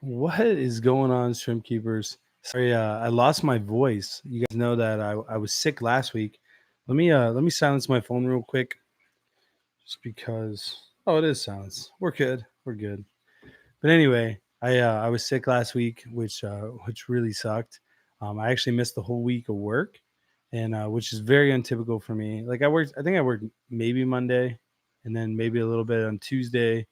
What is going on, shrimp keepers? Sorry, I lost my voice. You guys know that I was sick last week. Let me silence my phone real quick, just because. Oh, it is silence. We're good. We're good. But anyway, I was sick last week, which really sucked. I actually missed the whole week of work, and which is very untypical for me. Like I think I worked maybe Monday, and then maybe a little bit on Tuesday,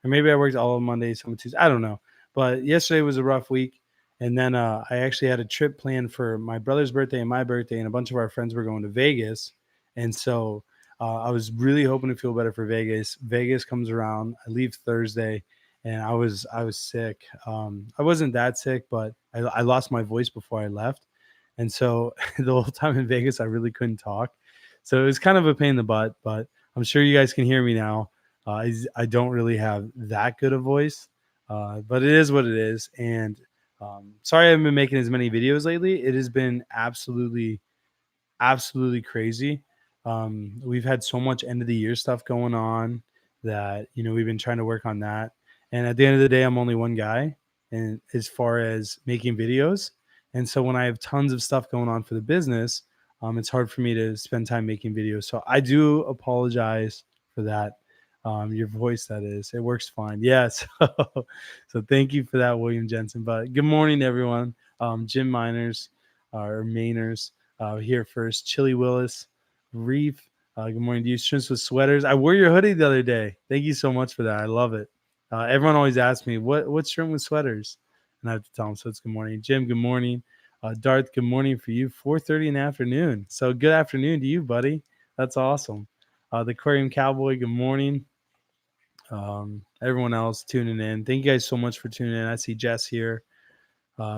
or maybe I worked all of Monday, some of Tuesday. I don't know. But yesterday was a rough week. And then I actually had a trip planned for my brother's birthday and my birthday, and a bunch of our friends were going to Vegas. And so I was really hoping to feel better for Vegas. Vegas comes around. I leave Thursday, and I was sick. I wasn't that sick, but I lost my voice before I left, and so the whole time in Vegas, I really couldn't talk. So it was kind of a pain in the butt. But I'm sure you guys can hear me now. I don't really have that good a voice, but it is what it is. And sorry I haven't been making as many videos lately. It has been absolutely crazy. We've had so much end of the year stuff going on that we've been trying to work on that. And at the end of the day, I'm only one guy, and as far as making videos, and so when I have tons of stuff going on for the business, it's hard for me to spend time making videos. So I do apologize for that. Your voice, that is, it works fine. Yeah. So thank you for that, William Jensen. But good morning, everyone. Jim Miners, or Mainers, here first. Chili Willis, Reef. Good morning to you. Shrimps with sweaters. I wore your hoodie the other day. Thank you so much for that. I love it. Everyone always asks me what's shrimp with sweaters, and I have to tell them. So it's good morning, Jim. Good morning, Darth. Good morning for you. 4:30 in the afternoon. So good afternoon to you, buddy. That's awesome. The Aquarium Cowboy. Good morning. Everyone else tuning in. Thank you guys so much for tuning in. I see Jess here.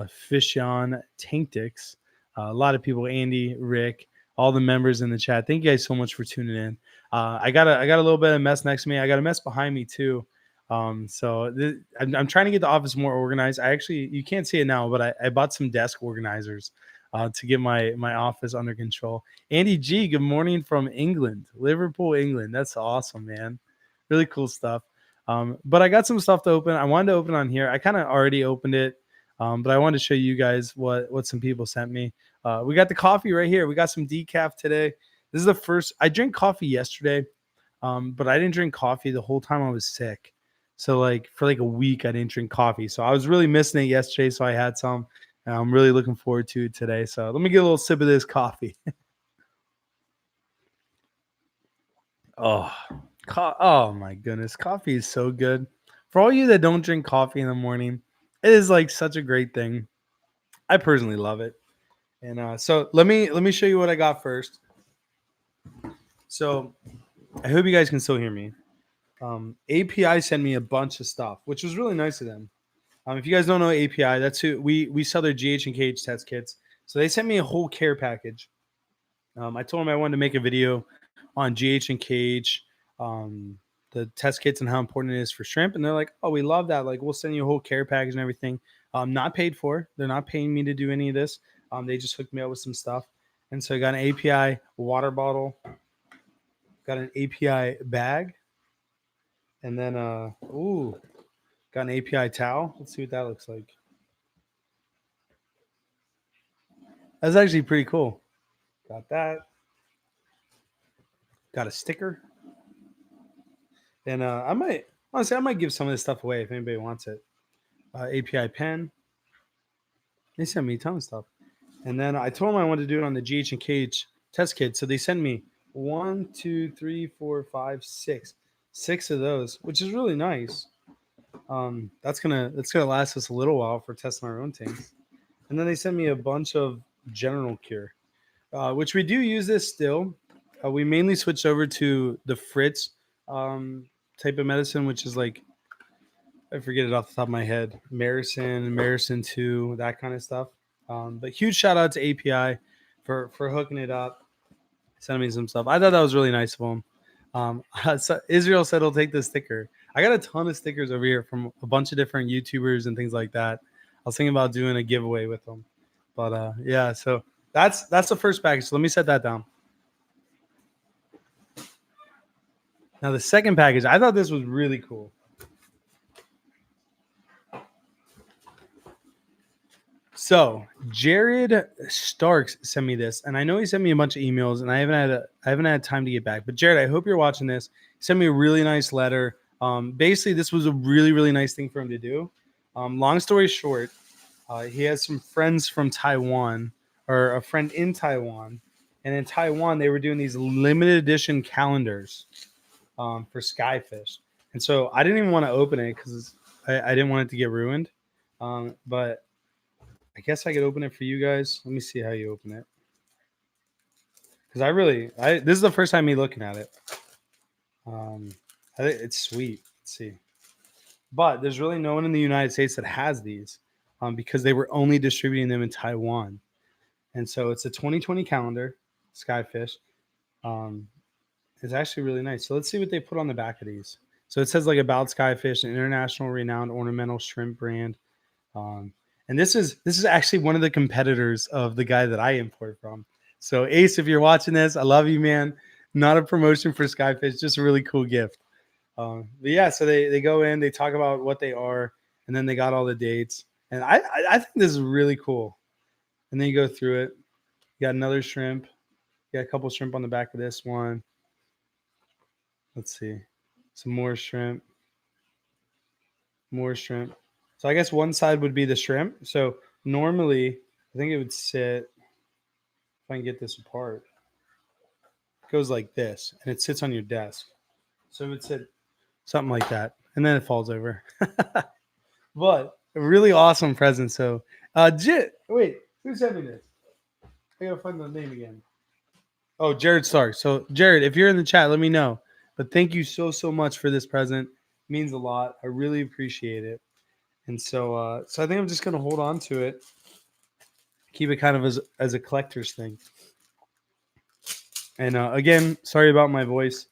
Fish on Tanktics, a lot of people, Andy, Rick, all the members in the chat. Thank you guys so much for tuning in. I got a little bit of mess next to me. I got a mess behind me too. I'm trying to get the office more organized. You can't see it now, but I bought some desk organizers to get my office under control. Andy G, good morning from England, Liverpool, England. That's awesome, man. Really cool stuff. But I got some stuff to open. I wanted to open on here. I kind of already opened it. But I wanted to show you guys what some people sent me. We got the coffee right here. We got some decaf today. This is the first. I drank coffee yesterday, but I didn't drink coffee the whole time I was sick. So for like a week, I didn't drink coffee. So I was really missing it yesterday. So I had some. And I'm really looking forward to it today. So let me get a little sip of this coffee. Oh my goodness, coffee is so good. For all you that don't drink coffee in the morning, it is like such a great thing. I personally love it. And so let me show you what I got first. So I hope you guys can still hear me. API sent me a bunch of stuff, which was really nice of them. If you guys don't know API, that's who we sell their GH and KH test kits. So they sent me a whole care package. I told them I wanted to make a video on GH and KH, the test kits and how important it is for shrimp. And they're like, oh, we love that. Like, we'll send you a whole care package and everything. Not paid for. They're not paying me to do any of this. They just hooked me up with some stuff. And so I got an API water bottle, got an API bag, and then, got an API towel. Let's see what that looks like. That's actually pretty cool. Got that. Got a sticker. And I might give some of this stuff away if anybody wants it. API pen. They sent me a ton of stuff. And then I told them I wanted to do it on the GH and KH test kit. So they sent me 1, 2, 3, 4, 5, 6. 6 of those, which is really nice. That's gonna last us a little while for testing our own tanks. And then they sent me a bunch of general cure, which we do use this still. We mainly switched over to the Fritz type of medicine, which is like, I forget it off the top of my head, Maricin 2, that kind of stuff. But huge shout out to API for hooking it up, sending me some stuff. I thought that was really nice of them. So Israel said he'll take the sticker. I got a ton of stickers over here from a bunch of different YouTubers and things like that. I was thinking about doing a giveaway with them. But yeah, so that's the first package. So let me set that down. Now the second package, I thought this was really cool. So Jared Starks sent me this, and I know he sent me a bunch of emails, and I haven't had time to get back. But Jared, I hope you're watching this. He sent me a really nice letter. Basically, this was a really really nice thing for him to do. Long story short, he has some friends from Taiwan, or a friend in Taiwan, and in Taiwan they were doing these limited edition calendars for skyfish. And so I didn't even want to open it because I didn't want it to get ruined. But I guess I could open it for you guys. Let me see how you open it. Because this is the first time me looking at it. I think it's sweet. Let's see. But there's really no one in the United States that has these because they were only distributing them in Taiwan. And so it's a 2020 calendar, Skyfish. It's actually really nice. So let's see what they put on the back of these. So it says like about Skyfish, an international renowned ornamental shrimp brand. And this is actually one of the competitors of the guy that I import from. So Ace, if you're watching this, I love you, man. Not a promotion for Skyfish, just a really cool gift. But yeah, so they go in, they talk about what they are, and then they got all the dates. And I think this is really cool. And then you go through it. You got another shrimp. You got a couple shrimp on the back of this one. Let's see. Some more shrimp. More shrimp. So I guess one side would be the shrimp. So normally, I think it would sit, if I can get this apart, it goes like this, and it sits on your desk. So it would sit something like that, and then it falls over. But a really awesome present. So, wait, who sent me this? I gotta find the name again. Oh, Jared Stark. So, Jared, if you're in the chat, let me know. But thank you so much for this present. It means a lot. I really appreciate it. And so, so I think I'm just gonna hold on to it, keep it kind of as a collector's thing. And again, sorry about my voice.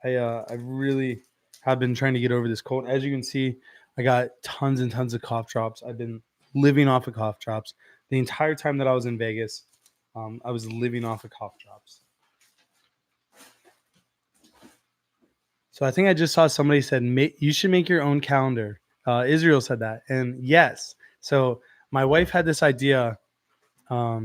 I really have been trying to get over this cold. As you can see, I got tons and tons of cough drops. I've been living off of cough drops the entire time that I was in Vegas. I was living off of cough drops. So I think I just saw somebody said you should make your own calendar. Israel said that, and yes. So my wife had this idea. I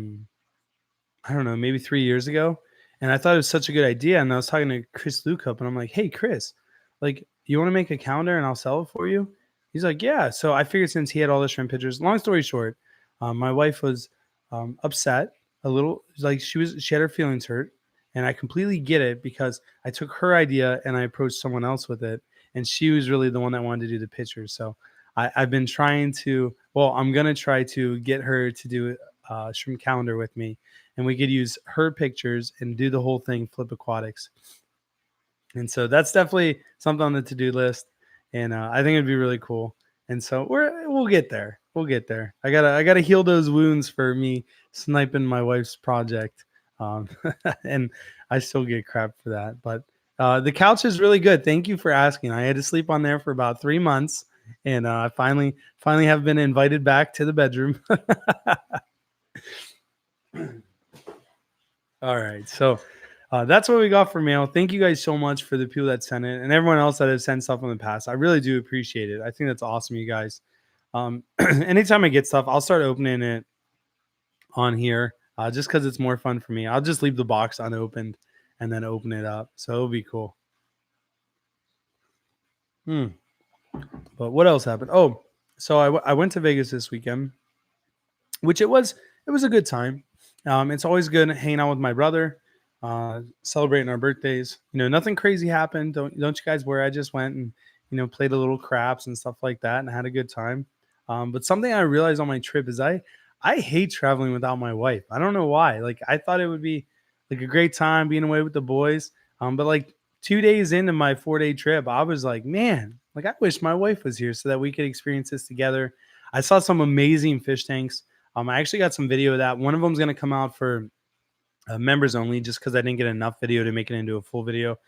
don't know, maybe 3 years ago, and I thought it was such a good idea. And I was talking to Chris Lukup, and I'm like, "Hey, Chris, like, you want to make a calendar and I'll sell it for you?" He's like, "Yeah." So I figured since he had all the shrimp pictures. Long story short, my wife was upset a little, like she had her feelings hurt, and I completely get it because I took her idea and I approached someone else with it, and she was really the one that wanted to do the pictures. So I've been trying to. Well, I'm gonna try to get her to do a shrimp calendar with me, and we could use her pictures and do the whole thing, Flip Aquatics. And so that's definitely something on the to-do list, and I think it'd be really cool. And so we'll get there. We'll get there. I gotta heal those wounds for me sniping my wife's project, and I still get crap for that. But the couch is really good. Thank you for asking. I had to sleep on there for about 3 months, and I finally have been invited back to the bedroom. All right, so that's what we got for mail. Thank you guys so much for the people that sent it and everyone else that has sent stuff in the past. I really do appreciate it. I think that's awesome, you guys. Anytime I get stuff, I'll start opening it on here just because it's more fun for me. I'll just leave the box unopened and then open it up. So it'll be cool. But what else happened? Oh, so I went to Vegas this weekend, which it was a good time. It's always good hanging out with my brother, celebrating our birthdays. You know, nothing crazy happened. Don't you guys worry. I just went and played a little craps and stuff like that, and had a good time. But something I realized on my trip is I hate traveling without my wife. I don't know why. Like I thought it would be like a great time being away with the boys. But like 2 days into my 4-day trip, I was like, man, like I wish my wife was here so that we could experience this together. I saw some amazing fish tanks. I actually got some video of that. One of them is going to come out for members only, just because I didn't get enough video to make it into a full video.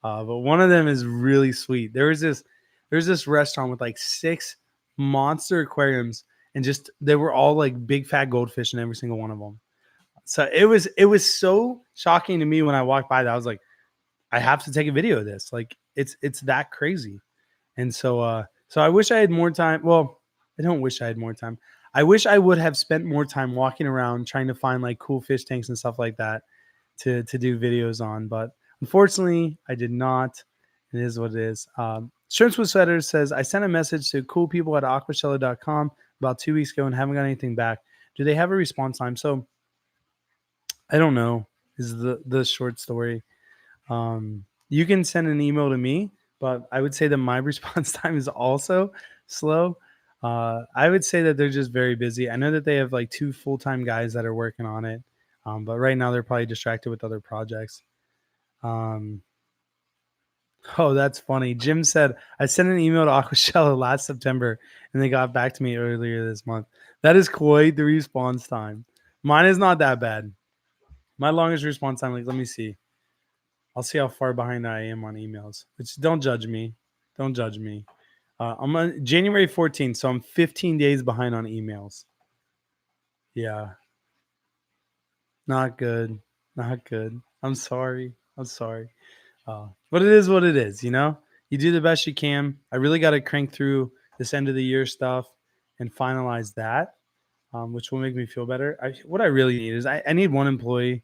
But one of them is really sweet. There's this restaurant with like 6 monster aquariums, and just they were all like big fat goldfish in every single one of them. So it was so shocking to me when I walked by that I was like, I have to take a video of this. Like it's that crazy. And so I wish I had more time. Well, I don't wish I had more time. I wish I would have spent more time walking around trying to find like cool fish tanks and stuff like that to do videos on, but unfortunately I did not. It is what it is. Shrimps with Sweaters says, I sent a message to cool people at aquashella.com about 2 weeks ago and haven't got anything back. Do they have a response time? So I don't know is the short story. You can send an email to me, but I would say that my response time is also slow. I would say that they're just very busy. I know that they have like 2 full-time guys that are working on it. But right now they're probably distracted with other projects. Oh, that's funny. Jim said, I sent an email to Aquashella last September and they got back to me earlier this month. That is quite the response time. Mine is not that bad. My longest response time, like, let me see. I'll see how far behind I am on emails. Which don't judge me. Don't judge me. I'm on January 14th, so I'm 15 days behind on emails. Yeah. Not good. Not good. I'm sorry. I'm sorry. But it is what it is, you know? You do the best you can. I really got to crank through this end of the year stuff and finalize that, which will make me feel better. What I really need is I need one employee,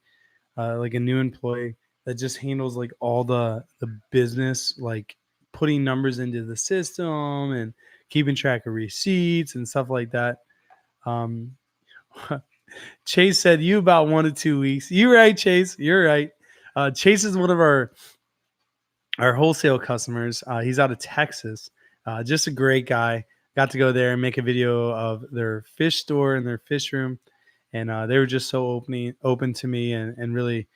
like a new employee that just handles like all the business, like putting numbers into the system and keeping track of receipts and stuff like that. Um, Chase said, you about 1 to 2 weeks. You're right, Chase. You're right. Chase is one of our wholesale customers. He's out of Texas. Just a great guy. Got to go there and make a video of their fish store and their fish room. And they were just so open to me and really,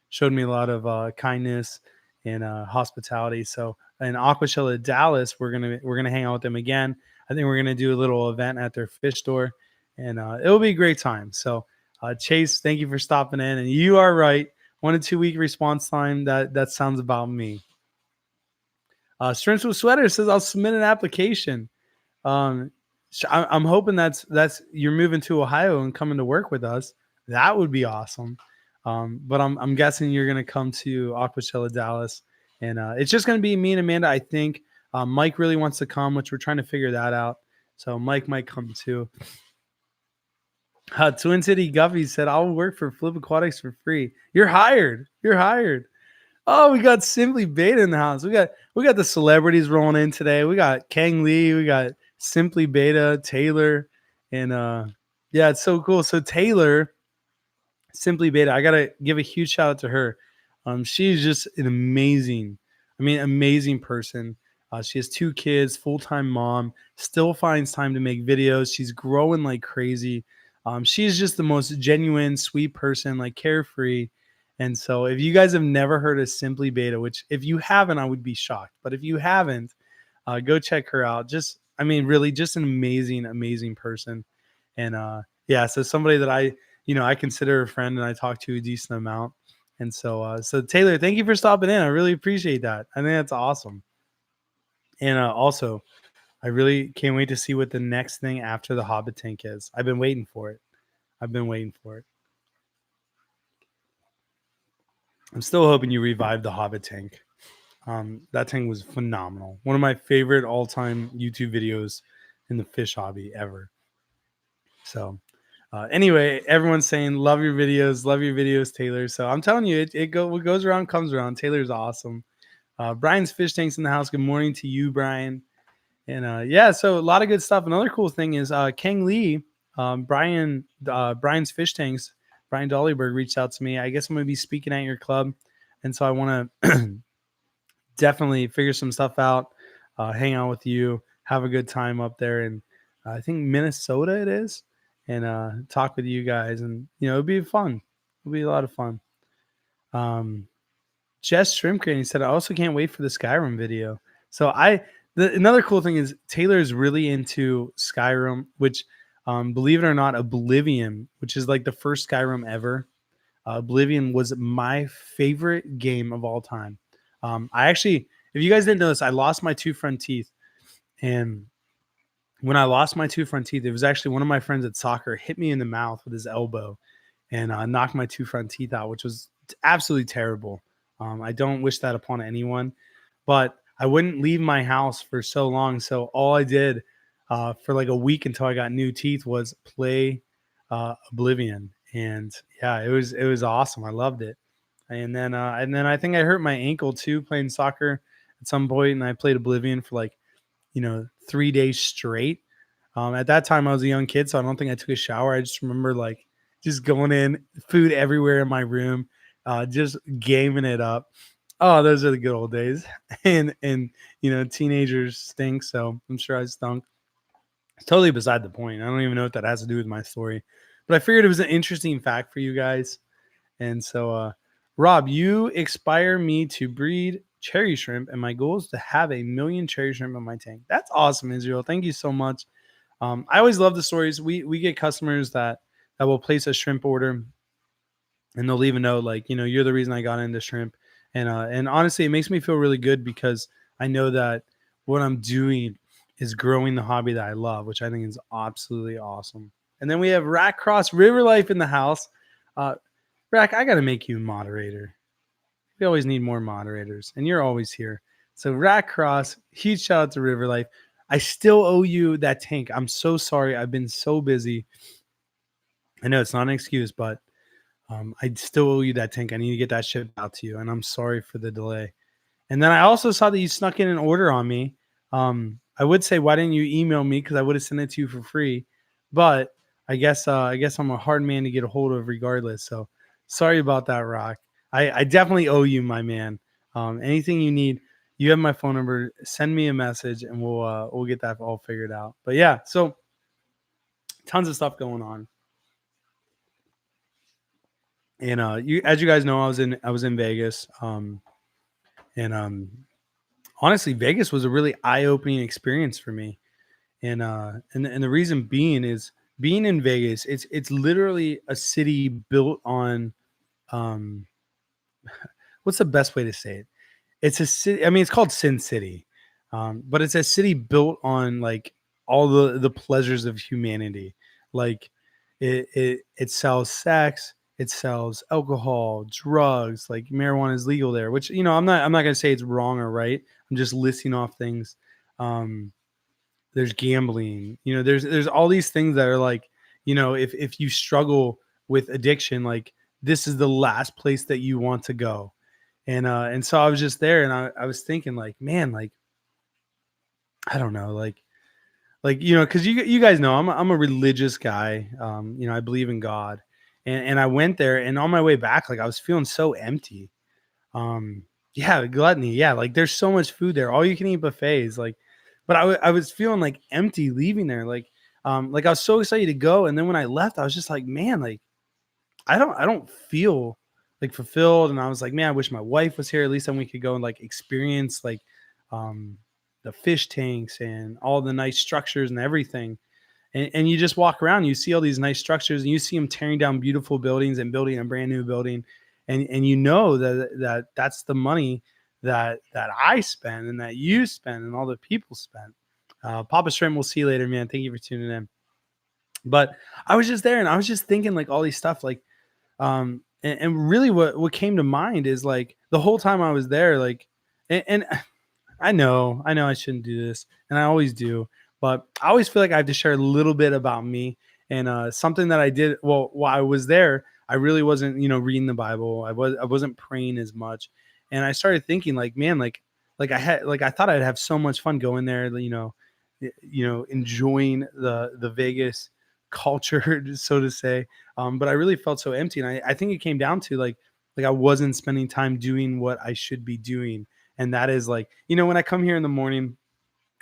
showed me a lot of kindness and hospitality. So in Aquashella Dallas, we're gonna hang out with them again. I think we're gonna do a little event at their fish store, and it'll be a great time. So Chase, thank you for stopping in. And you are right. 1 to 2 week response time. That sounds about me. Shrimps with Sweater says I'll submit an application. I'm hoping that's you're moving to Ohio and coming to work with us. That would be awesome. But I'm guessing you're gonna come to Aquashella Dallas, and it's just gonna be me and Amanda. I think Mike really wants to come, which we're trying to figure that out. So Mike might come too. Twin City Guffey said, I'll work for Flip Aquatics for free. You're hired. You're hired. Oh, we got Simply Beta in the house. We got the celebrities rolling in today. We got Kang Lee. We got Simply Beta, Taylor. And yeah, it's so cool. So Taylor, Simply Beta, I got to give a huge shout out to her. She's just an amazing person. She has 2 kids, full-time mom, still finds time to make videos. She's growing like crazy. She's just the most genuine, sweet person, like carefree. And so if you guys have never heard of Simply Beta, which if you haven't, I would be shocked. But if you haven't, go check her out. Really just an amazing person. And yeah, so somebody that I consider a friend and I talk to a decent amount. And so Taylor, thank you for stopping in. I really appreciate that. I think that's awesome. And also, I really can't wait to see what the next thing after the Hobbit tank is. I've been waiting for it. I'm still hoping you revive the Hobbit tank. That tank was phenomenal. One of my favorite all-time YouTube videos in the fish hobby ever. So anyway, everyone's saying, love your videos, Taylor. So I'm telling you, what goes around comes around. Taylor's awesome. Brian's Fish Tanks in the house. Good morning to you, Brian. And yeah, so a lot of good stuff. Another cool thing is Kang Lee, Brian's Fish Tanks, Brian Dollyberg reached out to me. I guess I'm going to be speaking at your club. And so I want to definitely figure some stuff out, hang out with you, have a good time up there. And I think Minnesota it is. And talk with you guys. And, it'd be fun. It'll be a lot of fun. Jess Shrimp Crane said, I also can't wait for the Skyrim video. So another cool thing is Taylor is really into Skyrim, which, believe it or not, Oblivion, which is like the first Skyrim ever. Oblivion was my favorite game of all time. If you guys didn't know this, I lost my 2 front teeth. And when I lost my 2 front teeth, it was actually one of my friends at soccer hit me in the mouth with his elbow and knocked my 2 front teeth out, which was absolutely terrible. I don't wish that upon anyone, but I wouldn't leave my house for so long. So all I did for like a week until I got new teeth was play Oblivion, and yeah, it was awesome. I loved it. And then I think I hurt my ankle too playing soccer at some point, and I played Oblivion for like 3 days straight. At that time, I was a young kid, so I don't think I took a shower. I just remember like just going in, food everywhere in my room, just gaming it up. Oh, those are the good old days. And teenagers stink, so I'm sure I stunk. It's totally beside the point. I don't even know what that has to do with my story, but I figured it was an interesting fact for you guys. And so, Rob, you inspire me to breed cherry shrimp, and my goal is to have 1 million cherry shrimp in my tank. That's awesome, Israel. Thank you so much. I always love the stories. We get customers that will place a shrimp order, and they'll leave a note like, you're the reason I got into shrimp, and honestly, it makes me feel really good because I know that what I'm doing is growing the hobby that I love, which I think is absolutely awesome. And then we have Rack Cross River Life in the house. Uh, Rack, I got to make you a moderator. We always need more moderators, and you're always here. So Rack Cross, huge shout out to River Life. I still owe you that tank. I'm so sorry. I've been so busy. I know it's not an excuse, but I still owe you that tank. I need to get that shipped out to you, and I'm sorry for the delay. And then I also saw that you snuck in an order on me. I would say, why didn't you email me? Because I would have sent it to you for free. But I guess I'm a hard man to get a hold of regardless. So sorry about that, Rock. I definitely owe you, my man. Anything you need, you have my phone number. Send me a message, and we'll get that all figured out. But yeah, so tons of stuff going on. And as you guys know, I was in Vegas. And honestly, Vegas was a really eye-opening experience for me. And the reason being is being in Vegas, it's literally a city built on um what's the best way to say it? It's a city. I mean, it's called Sin City, but it's a city built on like all the pleasures of humanity. Like it sells sex, it sells alcohol, drugs. Like marijuana is legal there, which I'm not gonna say it's wrong or right. I'm just listing off things. Um, there's gambling. There's all these things that are like, if you struggle with addiction, like this is the last place that you want to go. And so I was just there, and I was thinking like, man, like I don't know, because you guys know I'm a religious guy. I believe in God, and I went there, and on my way back, like I was feeling so empty. Um, yeah, gluttony. Yeah, like there's so much food there, all you can eat buffets. Like, but I was feeling like empty leaving there. Like I was so excited to go, and then when I left, I was just like, man, like I don't feel like fulfilled. And I was like, man, I wish my wife was here. At least then we could go and like experience like um the fish tanks and all the nice structures and everything. And you just walk around, you see all these nice structures, and you see them tearing down beautiful buildings and building a brand new building. And you know that's the money that I spend and that you spend and all the people spend. Papa Shrimp, we'll see you later, man. Thank you for tuning in. But I was just there, and I was just thinking like all these stuff, like and really what came to mind is like the whole time I was there, like and I know I shouldn't do this, and I always do, but I always feel like I have to share a little bit about me. And something that I did, well, while I was there, I really wasn't, reading the Bible. I wasn't praying as much, and I started thinking, like, man, like I thought I'd have so much fun going there, enjoying the Vegas culture, so to say. But I really felt so empty, and I think it came down to like I wasn't spending time doing what I should be doing, and that is like, when I come here in the morning,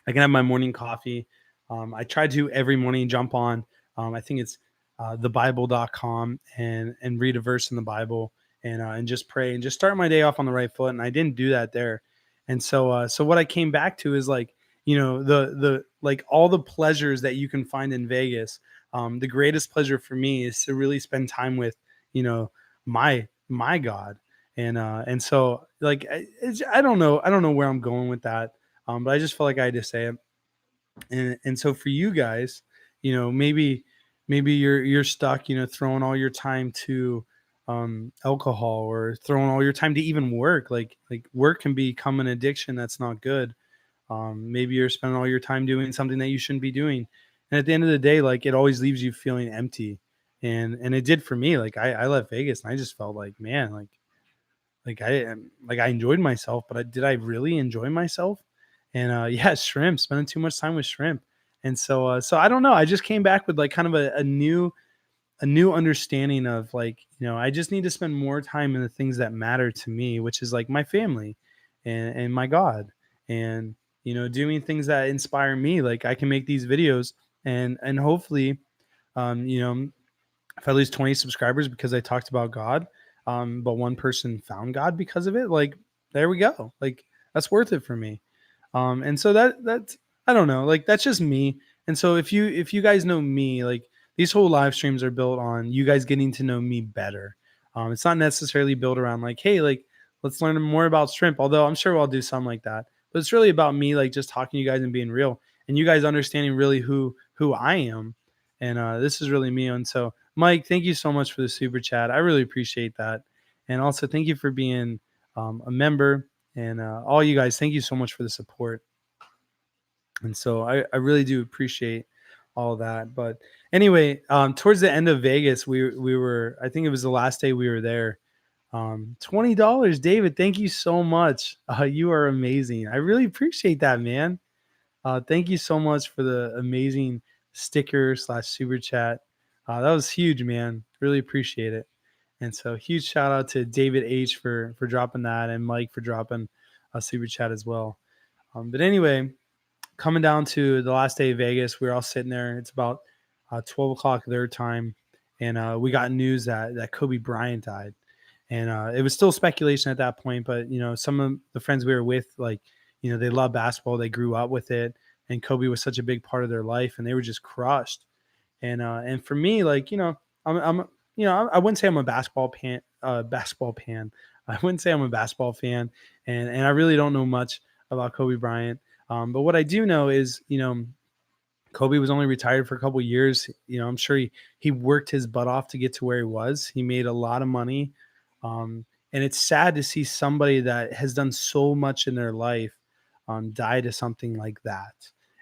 I can have my morning coffee. I try to every morning jump on. I think it's thebible.com and read a verse in the Bible and just pray and just start my day off on the right foot. And I didn't do that there. And so what I came back to is like, the like all the pleasures that you can find in Vegas. The greatest pleasure for me is to really spend time with, my God. And so like I don't know where I'm going with that. But I just felt like I had to say it. And so for you guys, maybe you're stuck, throwing all your time to alcohol, or throwing all your time to even work. Like work can become an addiction that's not good. Maybe you're spending all your time doing something that you shouldn't be doing. And at the end of the day, like it always leaves you feeling empty. And it did for me. Like I left Vegas and I just felt like, man, like I enjoyed myself, but did I really enjoy myself? And yeah, shrimp, spending too much time with shrimp. And so I don't know. I just came back with like kind of a new understanding of like, I just need to spend more time in the things that matter to me, which is like my family and my God. And doing things that inspire me. Like I can make these videos and hopefully you know if I lose 20 subscribers because I talked about God, but one person found God because of it, like there we go. Like that's worth it for me. And so that's I don't know, like that's just me. And so if you guys know me, like these whole live streams are built on you guys getting to know me better. It's not necessarily built around like, hey, like let's learn more about shrimp, although I'm sure I'll do something like that. But it's really about me, like just talking to you guys and being real, and you guys understanding really who I am. And this is really me. And so, Mike, thank you so much for the super chat. I really appreciate that. And also, thank you for being a member. And all you guys, thank you so much for the support. And so I really do appreciate all that. But anyway, towards the end of Vegas, we were, I think it was the last day we were there. $20, David. Thank you so much. You are amazing. I really appreciate that, man. Thank you so much for the amazing sticker / super chat. That was huge, man. Really appreciate it. And so huge shout out to David H for dropping that, and Mike for dropping a super chat as well. But anyway, coming down to the last day of Vegas, we were all sitting there. It's about 12 o'clock their time, and we got news that Kobe Bryant died. And it was still speculation at that point, but some of the friends we were with, like, they love basketball, they grew up with it, and Kobe was such a big part of their life, and they were just crushed. And for me, like, I'm I wouldn't say I'm a basketball fan. I wouldn't say I'm a basketball fan, and I really don't know much about Kobe Bryant. But what I do know is, Kobe was only retired for a couple of years. I'm sure he worked his butt off to get to where he was. He made a lot of money. And it's sad to see somebody that has done so much in their life die to something like that.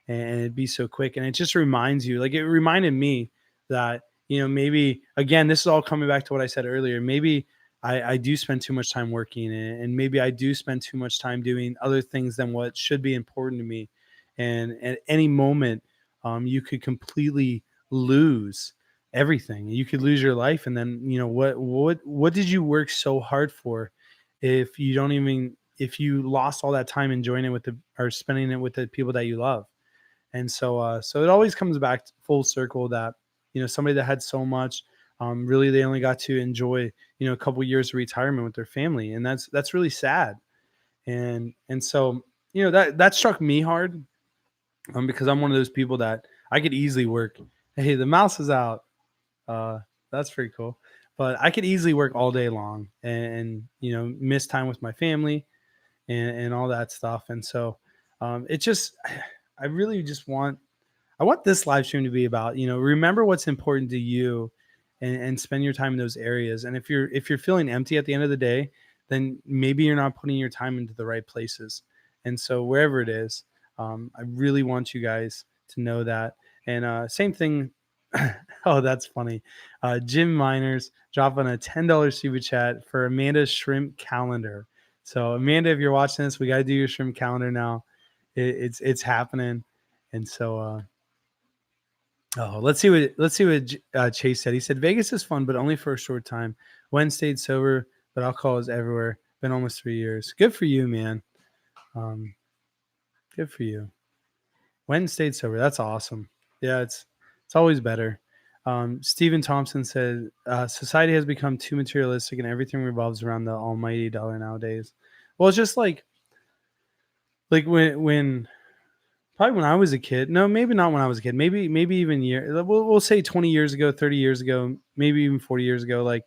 And it'd be so quick. And it just reminds you, like it reminded me that, maybe again, this is all coming back to what I said earlier. Maybe I do spend too much time working, and maybe I do spend too much time doing other things than what should be important to me. And at any moment, you could completely lose everything. You could lose your life, and then what did you work so hard for if you lost all that time enjoying it or spending it with the people that you love? And so it always comes back full circle that somebody that had so much, really they only got to enjoy a couple years of retirement with their family, and that's really sad. And so that struck me hard, because I'm one of those people that I could easily work. Hey, the mouse is out. Uh, that's pretty cool. But I could easily work all day long and miss time with my family and all that stuff. And so it just, I really just I want this live stream to be about, remember what's important to you, and spend your time in those areas. And if you're feeling empty at the end of the day, then maybe you're not putting your time into the right places. And so wherever it is, I really want you guys to know that. And same thing. Oh, that's funny. Jim Miners dropping a $10 super chat for Amanda's shrimp calendar. So Amanda, if you're watching this, we got to do your shrimp calendar now. It's happening. And so let's see what Chase said. He said Vegas is fun, but only for a short time. When stayed sober, but alcohol is everywhere. Been almost 3 years. Good for you, man. Good for you. When stayed sober. That's awesome. Yeah, it's always better. Stephen Thompson said, society has become too materialistic and everything revolves around the almighty dollar nowadays. Well, it's just like when probably when I was a kid. No, maybe not when I was a kid. Maybe even we'll say 20 years ago, 30 years ago, maybe even 40 years ago. Like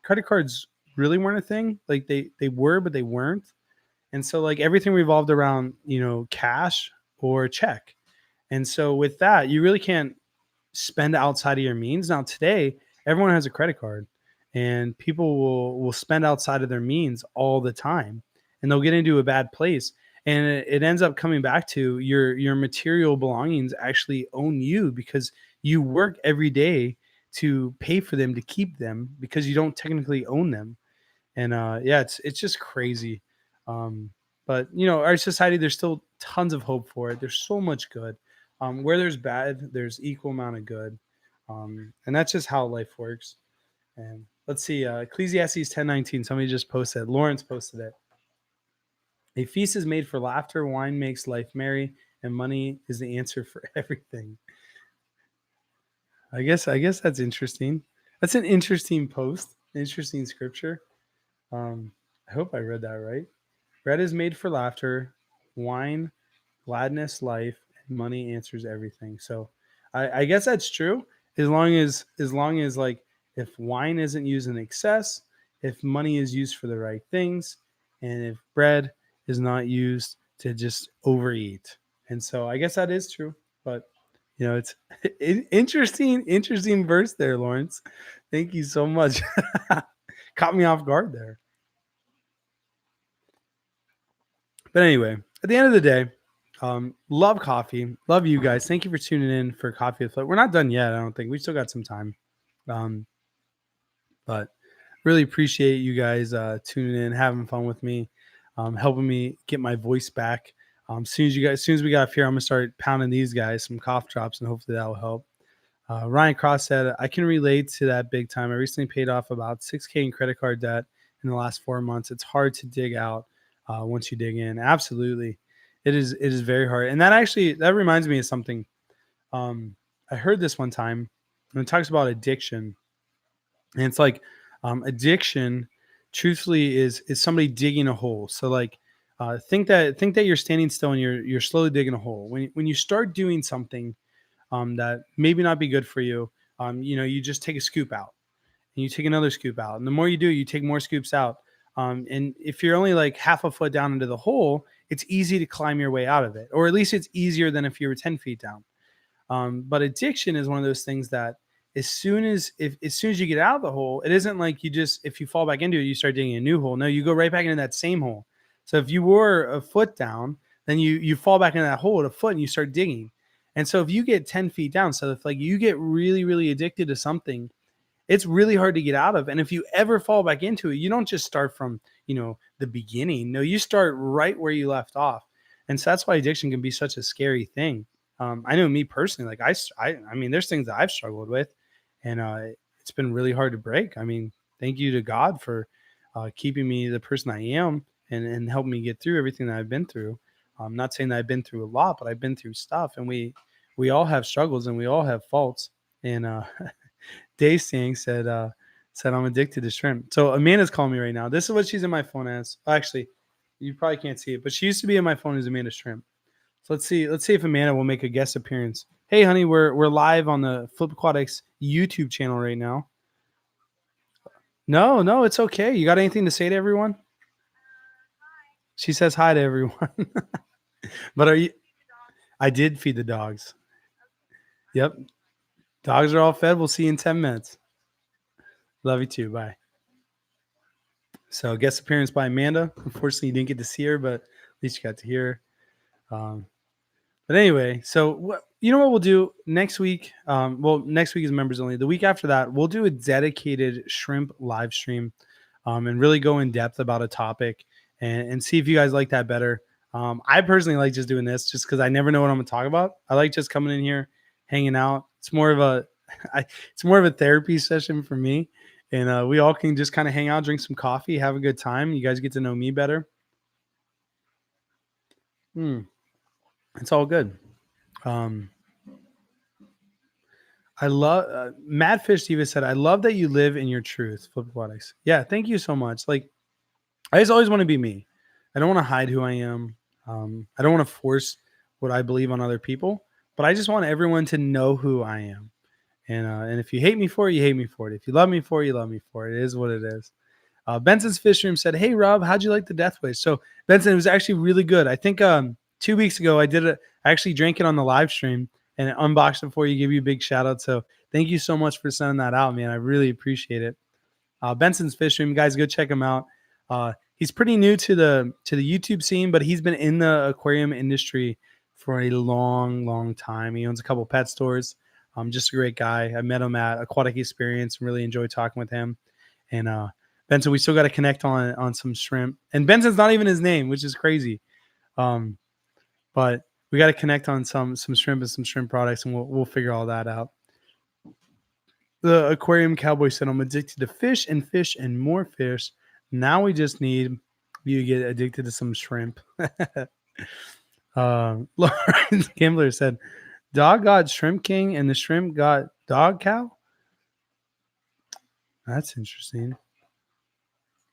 credit cards really weren't a thing. Like they were, but they weren't. And so like everything revolved around cash or check. And so with that, you really can't spend outside of your means. Now today, everyone has a credit card, and people will spend outside of their means all the time, and they'll get into a bad place. And it ends up coming back to your material belongings actually own you because you work every day to pay for them to keep them because you don't technically own them. And yeah, it's just crazy. Um, but our society, there's still tons of hope for it. There's so much good. Where there's bad, there's equal amount of good. And that's just how life works. And let's see, Ecclesiastes 10:19. Somebody just posted. Lawrence posted it. A feast is made for laughter, wine makes life merry, and money is the answer for everything. I guess that's interesting. That's an interesting post, interesting scripture. I hope I read that right. Bread is made for laughter, wine, gladness, life, and money answers everything. So I guess that's true. As long as like if wine isn't used in excess, if money is used for the right things, and if bread is not used to just overeat. And so I guess that is true. But it's interesting verse there, Lawrence. Thank you so much. Caught me off guard there. But anyway, at the end of the day, love coffee. Love you guys. Thank you for tuning in for Coffee with Float. We're not done yet, I don't think. We still got some time. Um, but really appreciate you guys tuning in, having fun with me, helping me get my voice back. As soon as we got up here, I'm gonna start pounding these guys some cough drops, and hopefully that will help. Ryan Cross said, I can relate to that big time. I recently paid off about 6K in credit card debt in the last 4 months. It's hard to dig out once you dig in. Absolutely. It is very hard. And that reminds me of something. I heard this one time, and it talks about addiction. And it's like addiction, truthfully, is somebody digging a hole. So like think that you're standing still and you're slowly digging a hole. When you start doing something that maybe not be good for you. You just take a scoop out and you take another scoop out. And the more you do, you take more scoops out. And if you're only like half a foot down into the hole, it's easy to climb your way out of it. Or at least it's easier than if you were 10 feet down. But addiction is one of those things that as soon as you get out of the hole, it isn't like if you fall back into it, you start digging a new hole. No, you go right back into that same hole. So if you were a foot down, then you fall back into that hole at a foot and you start digging. And so if you get 10 feet down, so if like you get really, really addicted to something, it's really hard to get out of. And if you ever fall back into it, you don't just start from, the beginning. No, you start right where you left off. And so that's why addiction can be such a scary thing. I know me personally, like I mean, there's things that I've struggled with, and it's been really hard to break. I mean, thank you to God for keeping me the person I am and helping me get through everything that I've been through. I'm not saying that I've been through a lot, but I've been through stuff, and we all have struggles and we all have faults. And Dave Stang said I'm addicted to shrimp. So Amanda's calling me right now. This is what she's in my phone as. Actually, you probably can't see it, but she used to be in my phone as Amanda Shrimp. So let's see if Amanda will make a guest appearance. Hey, honey, we're live on the Flip Aquatics YouTube channel right now. No, it's okay. You got anything to say to everyone? She says hi to everyone. But are you? I did feed the dogs. Yep. Dogs are all fed. We'll see you in 10 minutes. Love you too. Bye. So guest appearance by Amanda. Unfortunately, you didn't get to see her, but at least you got to hear her. But anyway, so you know what we'll do next week? Next week is members only. The week after that, we'll do a dedicated shrimp live stream and really go in depth about a topic and see if you guys like that better. I personally like just doing this just because I never know what I'm going to talk about. I like just coming in here, hanging out. It's more of a therapy session for me. And we all can just kind of hang out, drink some coffee, have a good time. You guys get to know me better. It's all good. I love Mad Fish Diva said, I love that you live in your truth, Flip Aquatics. Yeah, thank you so much. Like, I just always want to be me. I don't want to hide who I am. I don't want to force what I believe on other people, but I just want everyone to know who I am. And if you hate me for it, you hate me for it. If you love me for it, you love me for it. It is what it is. Benson's Fish Room said, hey, Rob, how'd you like the Death Wish? So, Benson, it was actually really good. I think 2 weeks ago, I actually drank it on the live stream and unboxed it for you, give you a big shout out. So thank you so much for sending that out, man. I really appreciate it. Benson's Fish Room, guys, go check him out. he's pretty new to the YouTube scene, but he's been in the aquarium industry for a long time. He owns a couple pet stores. Just a great guy. I met him at Aquatic Experience and really enjoyed talking with him. And Benson, we still got to connect on some shrimp. And Benson's not even his name, which is crazy. But we got to connect on some shrimp and some shrimp products, and we'll figure all that out. The aquarium cowboy said, "I'm addicted to fish and more fish. Now we just need you to get addicted to some shrimp." Lawrence Gambler said, "Dog got shrimp king and the shrimp got dog cow." That's interesting.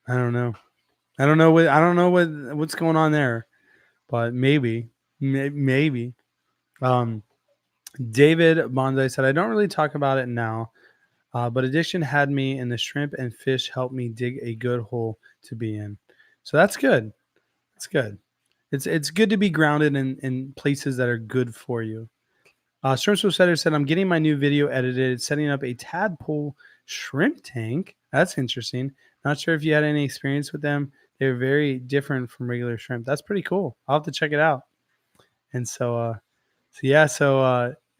I don't know. I don't know what's going on there, but maybe. David Bonsai said, "I don't really talk about it now, but addiction had me, and the shrimp and fish helped me dig a good hole to be in." So that's good. That's good. It's good to be grounded in places that are good for you. Shrimp Setter said, "I'm getting my new video edited, setting up a tadpole shrimp tank." That's interesting. Not sure if you had any experience with them. They're very different from regular shrimp. That's pretty cool. I'll have to check it out. And so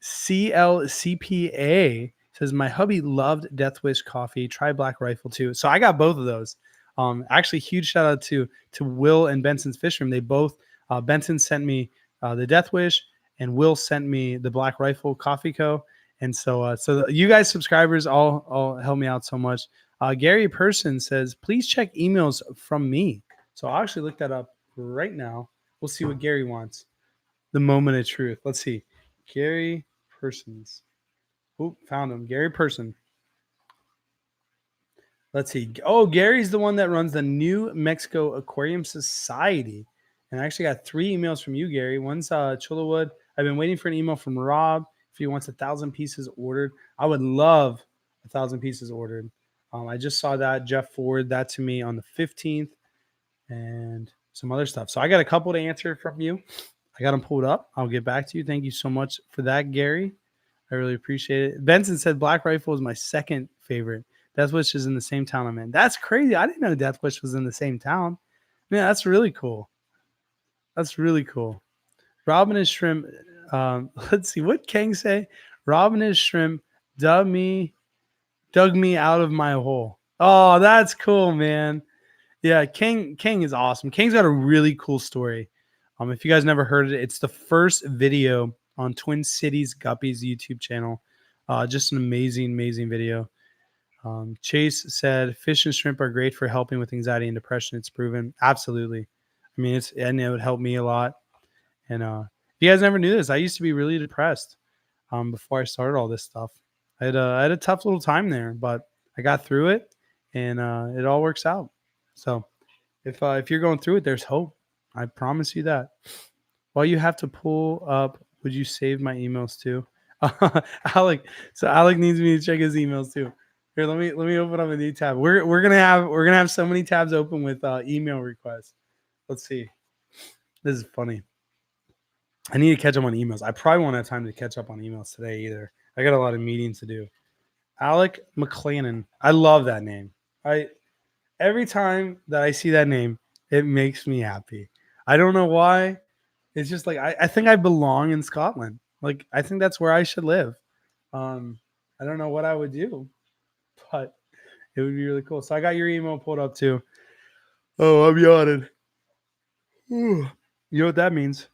CLCPA says, "My hubby loved Death Wish coffee. Try Black Rifle too." So I got both of those. Actually, huge shout out to Will and Benson's Fish Room. They both Benson sent me the Death Wish, and Will sent me the Black Rifle Coffee Co. And so you guys subscribers all help me out so much. Gary Person says, "Please check emails from me." So I'll actually look that up right now. We'll see what Gary wants. The moment of truth. Let's see. Gary Persons. Oh, found him. Gary Person. Let's see. Oh, Gary's the one that runs the New Mexico Aquarium Society. And I actually got 3 emails from you, Gary. One's Chulawood. I've been waiting for an email from Rob if he wants 1,000 pieces ordered. I would love 1,000 pieces ordered. I just saw that. Jeff forwarded that to me on the 15th and some other stuff. So I got a couple to answer from you. I got them pulled up. I'll get back to you. Thank you so much for that, Gary. I really appreciate it. Benson said Black Rifle is my second favorite. Death Wish is in the same town I'm in. That's crazy. I didn't know Death Wish was in the same town. Man, that's really cool. That's really cool. Robin is shrimp. Let's see. What Kang say? Robin is shrimp dug me out of my hole. Oh, that's cool, man. Yeah, King is awesome. King's got a really cool story. If you guys never heard it, it's the first video on Twin Cities Guppies YouTube channel. Just an amazing video. Chase said, "Fish and shrimp are great for helping with anxiety and depression." It's proven. Absolutely. I mean, and it would help me a lot. And if you guys never knew this, I used to be really depressed before I started all this stuff. I had a tough little time there, but I got through it, and it all works out. So if you're going through it, there's hope. I promise you that. While you have to pull up, would you save my emails too? Alec. So Alec needs me to check his emails too. Here, let me open up a new tab. We're gonna have so many tabs open with email requests. Let's see. This is funny. I need to catch up on emails. I probably won't have time to catch up on emails today either. I got a lot of meetings to do. Alec McClannon. I love that name. Every time that I see that name, it makes me happy. I don't know why. It's just like I think I belong in Scotland. Like I think that's where I should live. I don't know what I would do, but it would be really cool. So I got your email pulled up too. Oh, I'm yawning. Ooh. You know what that means?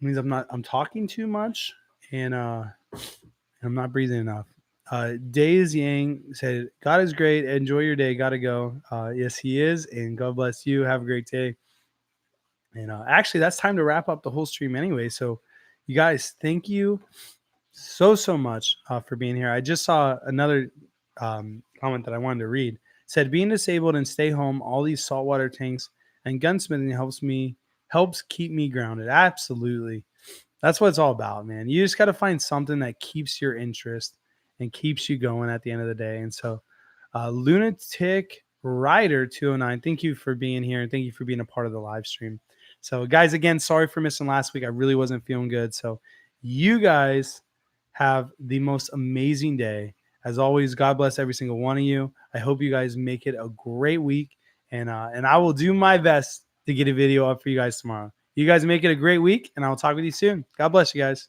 It means I'm talking too much and I'm not breathing enough. Days Yang said, "God is great. Enjoy your day. Gotta go." Yes, he is. And God bless you. Have a great day. And actually, that's time to wrap up the whole stream anyway. So you guys, thank you so much for being here. I just saw another comment that I wanted to read. It said, "Being disabled and stay home, all these saltwater tanks and gunsmithing helps keep me grounded." Absolutely. That's what it's all about, man. You just got to find something that keeps your interest and keeps you going at the end of the day. And so Lunatic Rider 209, thank you for being here and thank you for being a part of the live stream. So guys, again, sorry for missing last week. I really wasn't feeling good. So you guys have the most amazing day. As always, God bless every single one of you. I hope you guys make it a great week and I will do my best to get a video up for you guys tomorrow. You guys make it a great week, and I'll talk with you soon. God bless you guys.